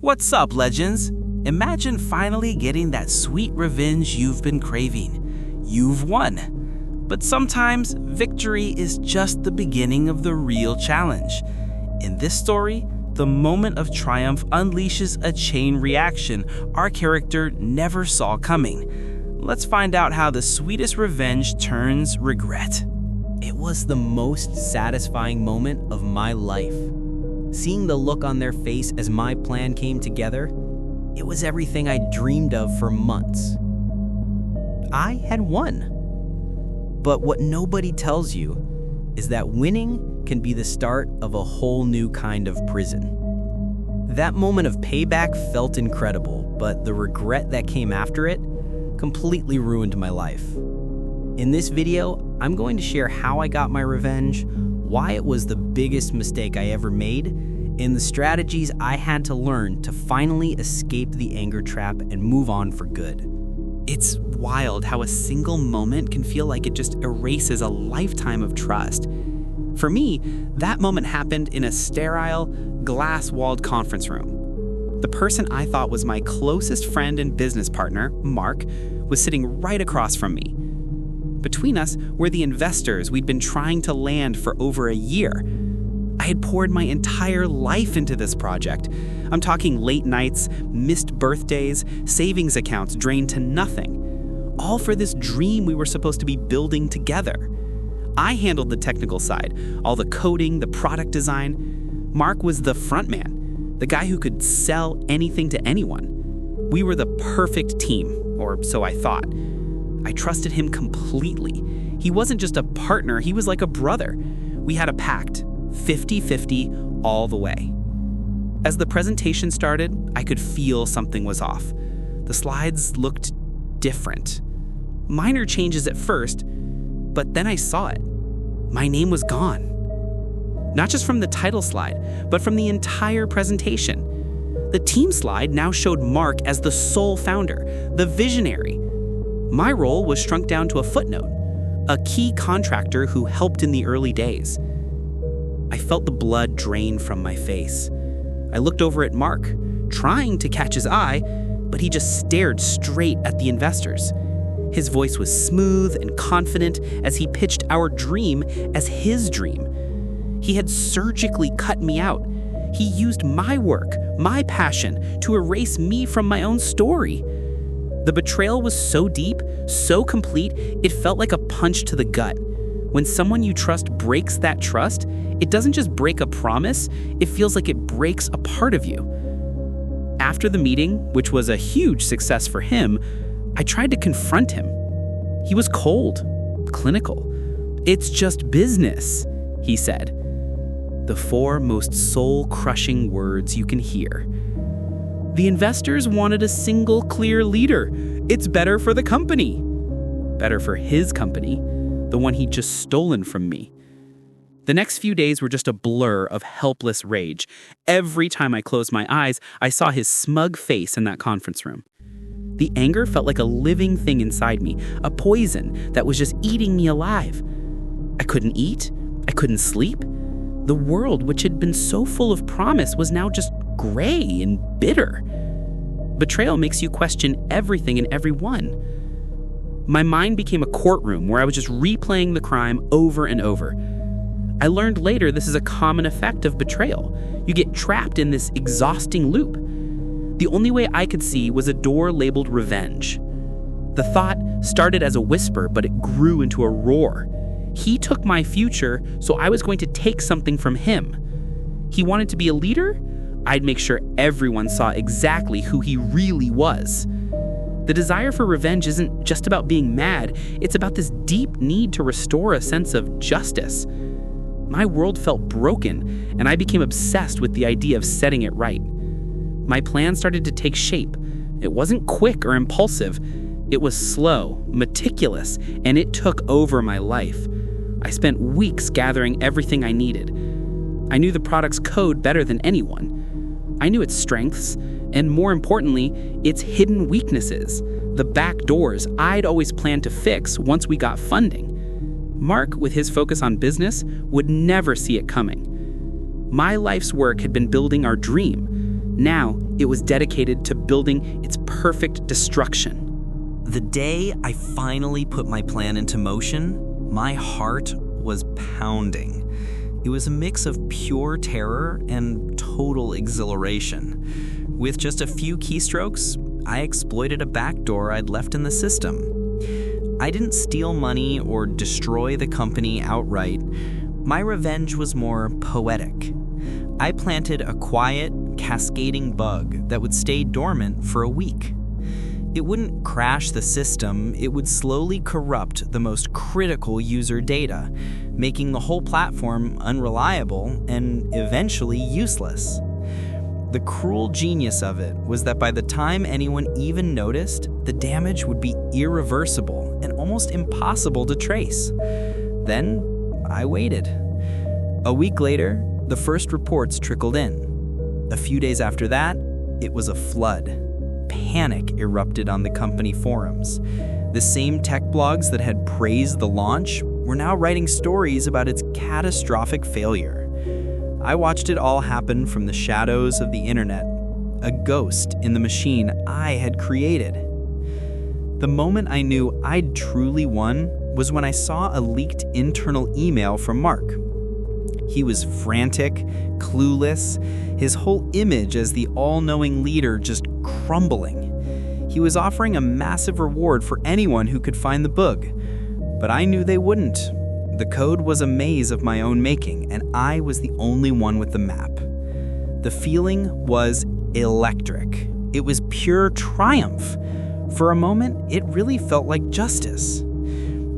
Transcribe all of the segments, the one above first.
What's up, legends? Imagine finally getting that sweet revenge you've been craving. You've won. But sometimes, victory is just the beginning of the real challenge. In this story, the moment of triumph unleashes a chain reaction our character never saw coming. Let's find out how the sweetest revenge turns regret. It was the most satisfying moment of my life. Seeing the look on their face as my plan came together, it was everything I dreamed of for months. I had won. But what nobody tells you is that winning can be the start of a whole new kind of prison. That moment of payback felt incredible, but the regret that came after it completely ruined my life. In this video, I'm going to share how I got my revenge, why it was the biggest mistake I ever made, and the strategies I had to learn to finally escape the anger trap and move on for good. It's wild how a single moment can feel like it just erases a lifetime of trust. For me, that moment happened in a sterile, glass-walled conference room. The person I thought was my closest friend and business partner, Mark, was sitting right across from me. Between us were the investors we'd been trying to land for over a year. I had poured my entire life into this project. I'm talking late nights, missed birthdays, savings accounts drained to nothing. All for this dream we were supposed to be building together. I handled the technical side, all the coding, the product design. Mark was the front man, the guy who could sell anything to anyone. We were the perfect team, or so I thought. I trusted him completely. He wasn't just a partner, he was like a brother. We had a pact, 50-50 all the way. As the presentation started, I could feel something was off. The slides looked different. Minor changes at first, but then I saw it. My name was gone. Not just from the title slide, but from the entire presentation. The team slide now showed Mark as the sole founder, the visionary. My role was shrunk down to a footnote, a key contractor who helped in the early days. I felt the blood drain from my face. I looked over at Mark, trying to catch his eye, but he just stared straight at the investors. His voice was smooth and confident as he pitched our dream as his dream. He had surgically cut me out. He used my work, my passion, to erase me from my own story. The betrayal was so deep, so complete, it felt like a punch to the gut. When someone you trust breaks that trust, it doesn't just break a promise, it feels like it breaks a part of you. After the meeting, which was a huge success for him, I tried to confront him. He was cold, clinical. "It's just business," he said. The four most soul-crushing words you can hear. The investors wanted a single clear leader. It's better for the company. Better for his company, the one he'd just stolen from me. The next few days were just a blur of helpless rage. Every time I closed my eyes, I saw his smug face in that conference room. The anger felt like a living thing inside me, a poison that was just eating me alive. I couldn't eat. I couldn't sleep. The world, which had been so full of promise, was now just gray and bitter. Betrayal makes you question everything and everyone. My mind became a courtroom where I was just replaying the crime over and over. I learned later this is a common effect of betrayal. You get trapped in this exhausting loop. The only way I could see was a door labeled revenge. The thought started as a whisper, but it grew into a roar. He took my future, so I was going to take something from him. He wanted to be a leader? I'd make sure everyone saw exactly who he really was. The desire for revenge isn't just about being mad, it's about this deep need to restore a sense of justice. My world felt broken, and I became obsessed with the idea of setting it right. My plan started to take shape. It wasn't quick or impulsive. It was slow, meticulous, and it took over my life. I spent weeks gathering everything I needed. I knew the product's code better than anyone. I knew its strengths, and more importantly, its hidden weaknesses, the back doors I'd always planned to fix once we got funding. Mark, with his focus on business, would never see it coming. My life's work had been building our dream. Now, It was dedicated to building its perfect destruction. The day I finally put my plan into motion, my heart was pounding. It was a mix of pure terror and total exhilaration. With just a few keystrokes, I exploited a backdoor I'd left in the system. I didn't steal money or destroy the company outright. My revenge was more poetic. I planted a quiet, cascading bug that would stay dormant for a week. It wouldn't crash the system, it would slowly corrupt the most critical user data, making the whole platform unreliable and eventually useless. The cruel genius of it was that by the time anyone even noticed, the damage would be irreversible and almost impossible to trace. Then, I waited. A week later, the first reports trickled in. A few days after that, it was a flood. Panic erupted on the company forums. The same tech blogs that had praised the launch were now writing stories about its catastrophic failure. I watched it all happen from the shadows of the internet, a ghost in the machine I had created. The moment I knew I'd truly won was when I saw a leaked internal email from Mark. He was frantic, clueless, his whole image as the all-knowing leader just crumbling. He was offering a massive reward for anyone who could find the bug, but I knew they wouldn't. The code was a maze of my own making, and I was the only one with the map. The feeling was electric. It was pure triumph. For a moment, it really felt like justice.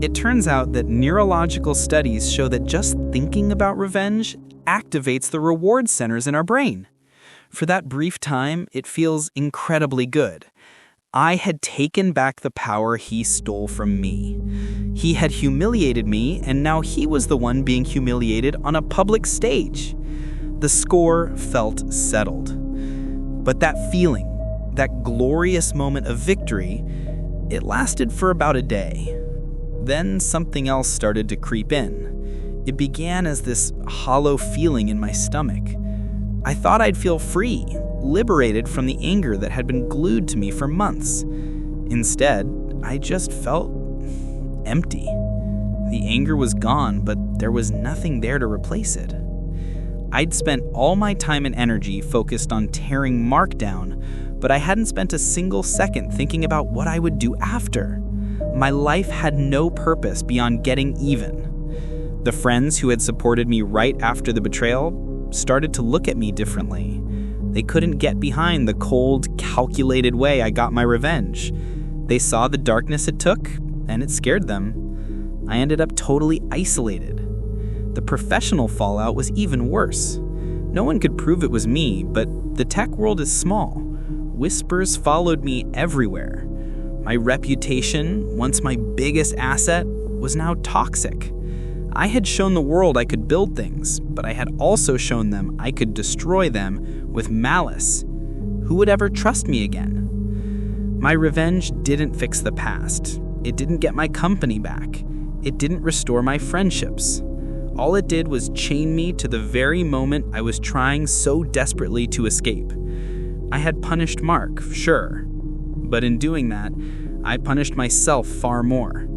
It turns out that neurological studies show that just thinking about revenge activates the reward centers in our brain. For that brief time, it feels incredibly good. I had taken back the power he stole from me. He had humiliated me, and now he was the one being humiliated on a public stage. The score felt settled. But that feeling, that glorious moment of victory, it lasted for about a day. Then something else started to creep in. It began as this hollow feeling in my stomach. I thought I'd feel free, liberated from the anger that had been glued to me for months. Instead, I just felt empty. The anger was gone, but there was nothing there to replace it. I'd spent all my time and energy focused on tearing Mark down, but I hadn't spent a single second thinking about what I would do after. My life had no purpose beyond getting even. The friends who had supported me right after the betrayal started to look at me differently. They couldn't get behind the cold, calculated way I got my revenge. They saw the darkness it took, and it scared them. I ended up totally isolated. The professional fallout was even worse. No one could prove it was me, but the tech world is small. Whispers followed me everywhere. My reputation, once my biggest asset, was now toxic. I had shown the world I could build things, but I had also shown them I could destroy them with malice. Who would ever trust me again? My revenge didn't fix the past. It didn't get my company back. It didn't restore my friendships. All it did was chain me to the very moment I was trying so desperately to escape. I had punished Mark, sure, but in doing that, I punished myself far more.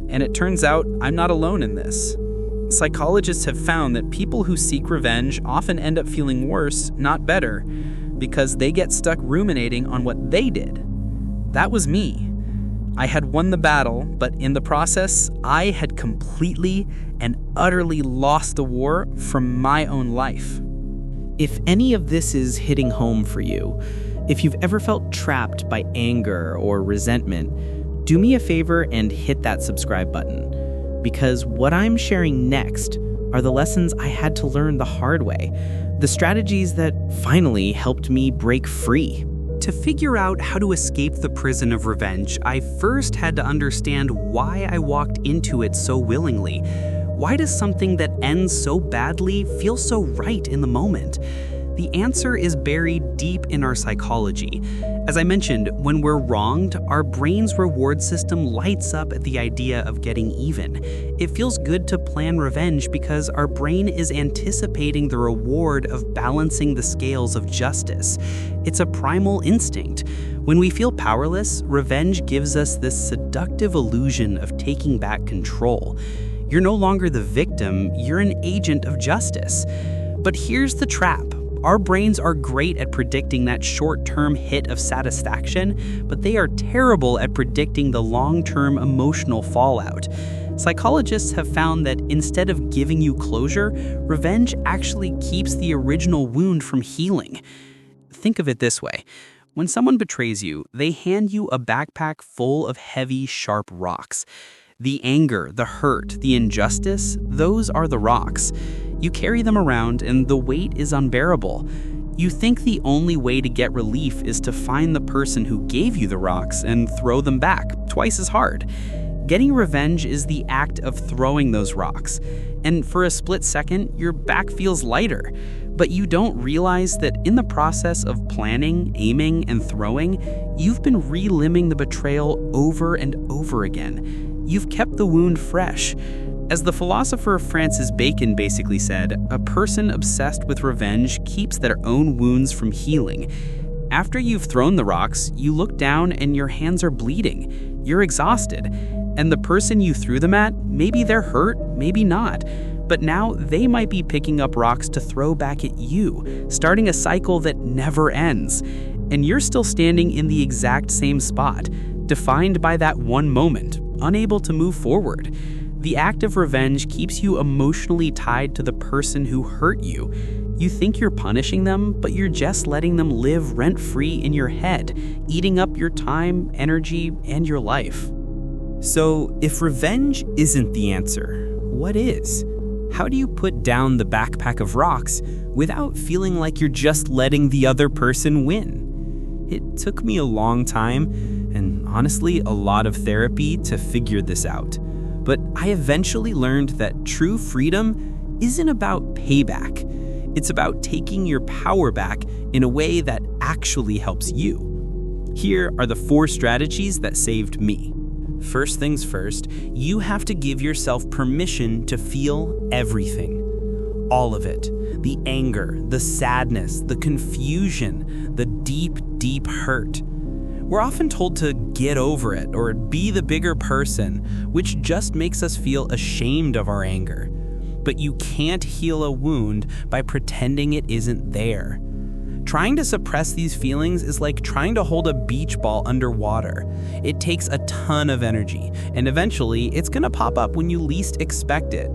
And it turns out I'm not alone in this. Psychologists have found that people who seek revenge often end up feeling worse, not better, because they get stuck ruminating on what they did. That was me. I had won the battle, but in the process, I had completely and utterly lost the war from my own life. If any of this is hitting home for you, if you've ever felt trapped by anger or resentment, do me a favor and hit that subscribe button. Because what I'm sharing next are the lessons I had to learn the hard way, the strategies that finally helped me break free. To figure out how to escape the prison of revenge, I first had to understand why I walked into it so willingly. Why does something that ends so badly feel so right in the moment? The answer is buried deep in our psychology. As I mentioned, when we're wronged, our brain's reward system lights up at the idea of getting even. It feels good to plan revenge because our brain is anticipating the reward of balancing the scales of justice. It's a primal instinct. When we feel powerless, revenge gives us this seductive illusion of taking back control. You're no longer the victim, you're an agent of justice. But here's the trap. Our brains are great at predicting that short-term hit of satisfaction, but they are terrible at predicting the long-term emotional fallout. Psychologists have found that instead of giving you closure, revenge actually keeps the original wound from healing. Think of it this way. When someone betrays you, they hand you a backpack full of heavy, sharp rocks. The anger, the hurt, the injustice, those are the rocks. You carry them around and the weight is unbearable. You think the only way to get relief is to find the person who gave you the rocks and throw them back, twice as hard. Getting revenge is the act of throwing those rocks. And for a split second, your back feels lighter. But you don't realize that in the process of planning, aiming, and throwing, you've been reliving the betrayal over and over again. You've kept the wound fresh. As the philosopher Francis Bacon basically said, a person obsessed with revenge keeps their own wounds from healing. After you've thrown the rocks, you look down and your hands are bleeding. You're exhausted. And the person you threw them at, maybe they're hurt, maybe not. But now they might be picking up rocks to throw back at you, starting a cycle that never ends. And you're still standing in the exact same spot, defined by that one moment, unable to move forward. The act of revenge keeps you emotionally tied to the person who hurt you. You think you're punishing them, but you're just letting them live rent-free in your head, eating up your time, energy, and your life. So, if revenge isn't the answer, what is? How do you put down the backpack of rocks without feeling like you're just letting the other person win? It took me a long time, and honestly, a lot of therapy to figure this out. But I eventually learned that true freedom isn't about payback. It's about taking your power back in a way that actually helps you. Here are the 4 strategies that saved me. First things first, you have to give yourself permission to feel everything. All of it. The anger, the sadness, the confusion, the deep, deep hurt. We're often told to get over it or be the bigger person, which just makes us feel ashamed of our anger. But you can't heal a wound by pretending it isn't there. Trying to suppress these feelings is like trying to hold a beach ball underwater. It takes a ton of energy, and eventually it's gonna pop up when you least expect it.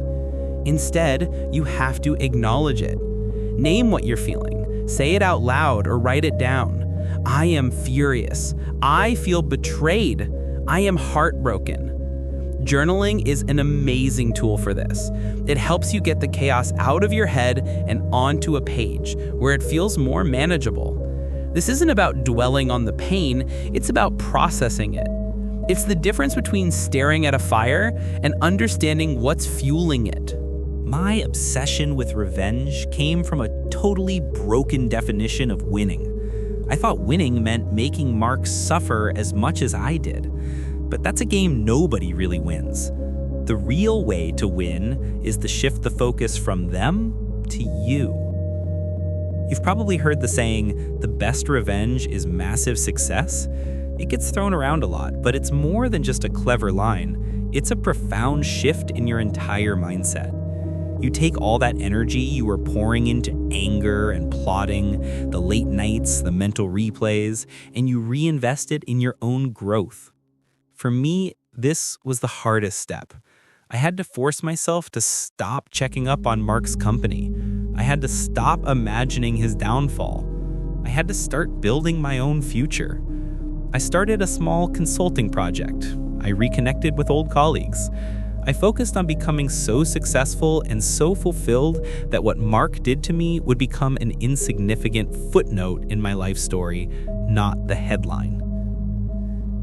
Instead, you have to acknowledge it. Name what you're feeling. Say it out loud or write it down. I am furious. I feel betrayed. I am heartbroken. Journaling is an amazing tool for this. It helps you get the chaos out of your head and onto a page where it feels more manageable. This isn't about dwelling on the pain, it's about processing it. It's the difference between staring at a fire and understanding what's fueling it. My obsession with revenge came from a totally broken definition of winning. I thought winning meant making Mark suffer as much as I did. But that's a game nobody really wins. The real way to win is to shift the focus from them to you. You've probably heard the saying, the best revenge is massive success. It gets thrown around a lot, but it's more than just a clever line. It's a profound shift in your entire mindset. You take all that energy you were pouring into anger and plotting, the late nights, the mental replays, and you reinvest it in your own growth. For me, this was the hardest step. I had to force myself to stop checking up on Mark's company. I had to stop imagining his downfall. I had to start building my own future. I started a small consulting project. I reconnected with old colleagues. I focused on becoming so successful and so fulfilled that what Mark did to me would become an insignificant footnote in my life story, not the headline.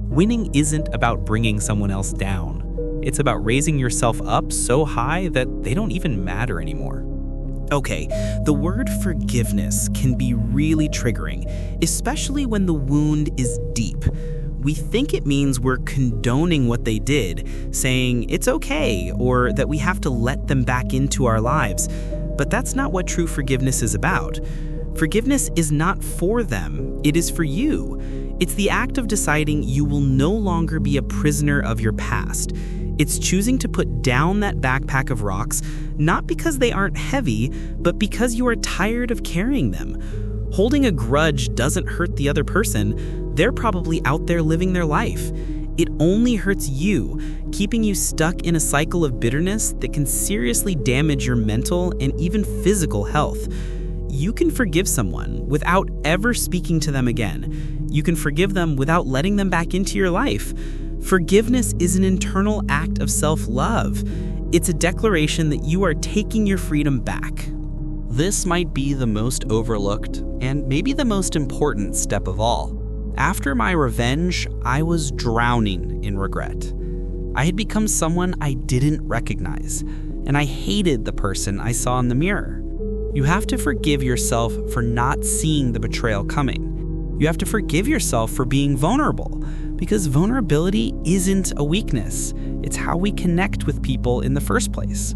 Winning isn't about bringing someone else down. It's about raising yourself up so high that they don't even matter anymore. Okay, the word forgiveness can be really triggering, especially when the wound is deep. We think it means we're condoning what they did, saying it's okay, or that we have to let them back into our lives. But that's not what true forgiveness is about. Forgiveness is not for them, it is for you. It's the act of deciding you will no longer be a prisoner of your past. It's choosing to put down that backpack of rocks, not because they aren't heavy, but because you are tired of carrying them. Holding a grudge doesn't hurt the other person. They're probably out there living their life. It only hurts you, keeping you stuck in a cycle of bitterness that can seriously damage your mental and even physical health. You can forgive someone without ever speaking to them again. You can forgive them without letting them back into your life. Forgiveness is an internal act of self-love. It's a declaration that you are taking your freedom back. This might be the most overlooked and maybe the most important step of all. After my revenge, I was drowning in regret. I had become someone I didn't recognize, and I hated the person I saw in the mirror. You have to forgive yourself for not seeing the betrayal coming. You have to forgive yourself for being vulnerable, because vulnerability isn't a weakness. It's how we connect with people in the first place.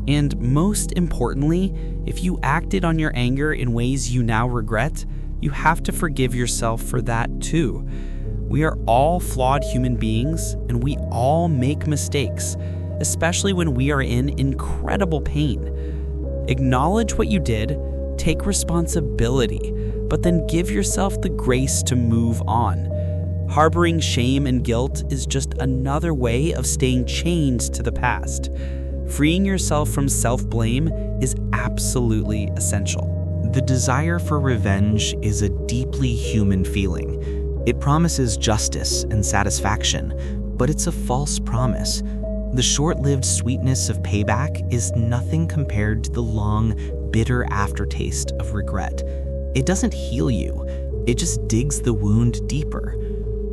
And most importantly, if you acted on your anger in ways you now regret, you have to forgive yourself for that too. We are all flawed human beings, and we all make mistakes, especially when we are in incredible pain. Acknowledge what you did, take responsibility, but then give yourself the grace to move on. Harboring shame and guilt is just another way of staying chained to the past. Freeing yourself from self-blame is absolutely essential. The desire for revenge is a deeply human feeling. It promises justice and satisfaction, but it's a false promise. The short-lived sweetness of payback is nothing compared to the long, bitter aftertaste of regret. It doesn't heal you, it just digs the wound deeper.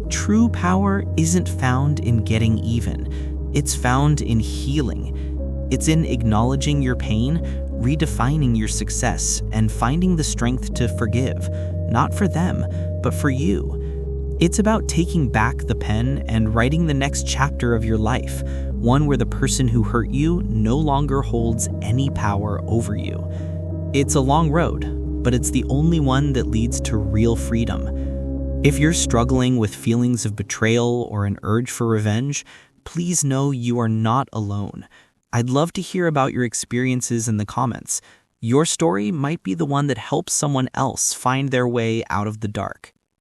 True power isn't found in getting even, it's found in healing. It's in acknowledging your pain, redefining your success, and finding the strength to forgive, not for them, but for you. It's about taking back the pen and writing the next chapter of your life, one where the person who hurt you no longer holds any power over you. It's a long road, but it's the only one that leads to real freedom. If you're struggling with feelings of betrayal or an urge for revenge, please know you are not alone. I'd love to hear about your experiences in the comments. Your story might be the one that helps someone else find their way out of the dark.